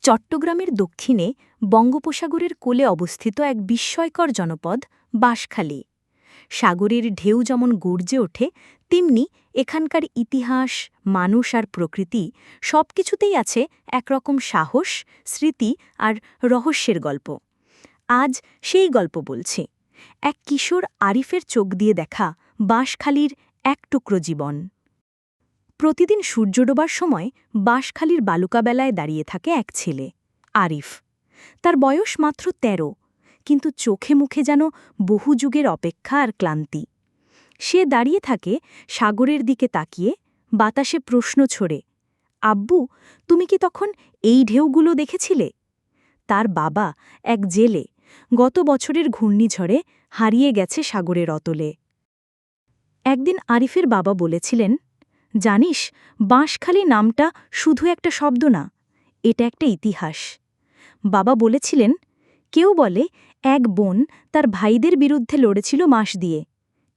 চট্টগ্রামের দক্ষিণে বঙ্গোপসাগরের কোলে অবস্থিত এক বিস্ময়কর জনপদ বাঁশখালী। সাগরের ঢেউ যেমন গর্জে ওঠে, তেমনি এখানকার ইতিহাস, মানুষ আর প্রকৃতি সবকিছুতেই আছে একরকম সাহস, স্মৃতি আর রহস্যের গল্প। আজ সেই গল্প বলছি, এক কিশোর আরিফের চোখ দিয়ে দেখা বাঁশখালীর এক টুকরো জীবন। প্রতিদিন সূর্য ডোবার সময় বাঁশখালীর বালুকাবেলায় দাঁড়িয়ে থাকে এক ছেলে, আরিফ। তার বয়স মাত্র ১৩, কিন্তু চোখে মুখে যেন বহু যুগের অপেক্ষা আর ক্লান্তি। সে দাঁড়িয়ে থাকে সাগরের দিকে তাকিয়ে, বাতাসে প্রশ্ন ছড়ে, আব্বু, তুমি কি তখন এই ঢেউগুলো দেখেছিলে? তার বাবা এক জেলে, গত বছরের ঘূর্ণিঝড়ে হারিয়ে গেছে সাগরের অতলে। একদিন আরিফের বাবা বলেছিলেন, জানিস, বাঁশখালী নামটা শুধু একটা শব্দ না, এটা একটা ইতিহাস। বাবা বলেছিলেন, কেউ বলে এক বোন তার ভাইদের বিরুদ্ধে লড়েছিল বাঁশ দিয়ে,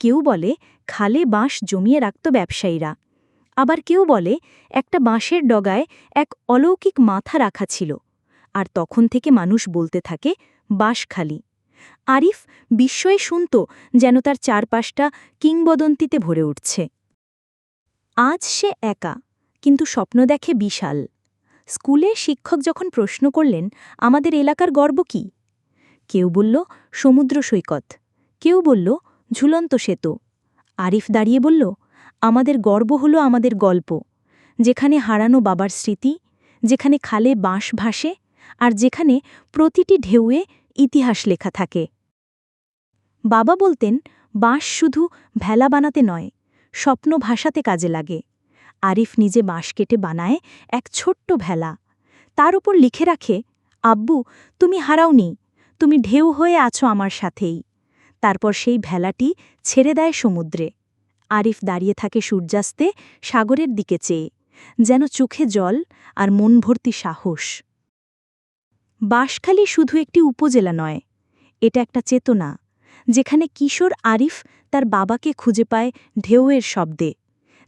কেউ বলে খালে বাঁশ জমিয়ে রাখত ব্যবসায়ীরা, আবার কেউ বলে একটা বাঁশের ডগায় এক অলৌকিক মাথা রাখা ছিল, আর তখন থেকে মানুষ বলতে থাকে বাঁশখালী। আরিফ বিস্ময়ে শুনত, যেন তার চারপাশটা কিংবদন্তিতে ভরে উঠছে। আজ সে একা, কিন্তু স্বপ্ন দেখে বিশাল। স্কুলে শিক্ষক যখন প্রশ্ন করলেন, আমাদের এলাকার গর্ব কি? কেউ বলল সমুদ্র সৈকত, কেউ বলল ঝুলন্ত সেতু। আরিফ দাঁড়িয়ে বলল, আমাদের গর্ব হলো আমাদের গল্প, যেখানে হারানো বাবার স্মৃতি, যেখানে খালে বাঁশ ভাসে, আর যেখানে প্রতিটি ঢেউয়ে ইতিহাস লেখা থাকে। বাবা বলতেন, বাঁশ শুধু ভেলা বানাতে নয়, স্বপ্ন ভাসাতে কাজে লাগে। আরিফ নিজে বাঁশ কেটে বানায় এক ছোট্ট ভেলা, তার উপর লিখে রাখে, আব্বু, তুমি হারাওনি, তুমি ঢেউ হয়ে আছো আমার সাথেই। তারপর সেই ভেলাটি ছেড়ে দেয় সমুদ্রে। আরিফ দাঁড়িয়ে থাকে সূর্যাস্তে, সাগরের দিকে চেয়ে, যেন চোখে জল আর মন ভর্তি সাহস। বাঁশখালী শুধু একটি উপজেলা নয়, এটা একটা চেতনা, যেখানে কিশোর আরিফ তার বাবাকে খুঁজে পায় ঢেউয়ের শব্দে,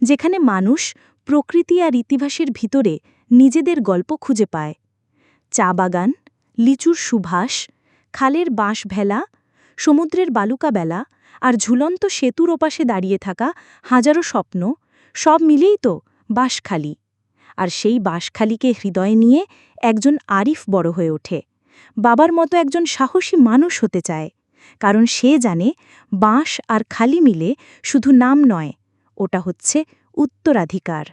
যেখানে মানুষ প্রকৃতি আর ইতিহাসের ভিতরে নিজেদের গল্প খুঁজে পায়। চা বাগান, লিচুর সুভাষ, খালের বাঁশ ভেলা, সমুদ্রের বালুকাবেলা আর ঝুলন্ত সেতুর ওপাশে দাঁড়িয়ে থাকা হাজারো স্বপ্ন, সব মিলেই তো বাঁশখালী। আর সেই বাঁশখালীকে হৃদয়ে নিয়ে একজন আরিফ বড় হয়ে ওঠে, বাবার মতো একজন সাহসী মানুষ হতে চায়, কারণ সে জানে বাঁশ আর খালি মিলে শুধু নাম নয়, ওটা হচ্ছে উত্তরাধিকার।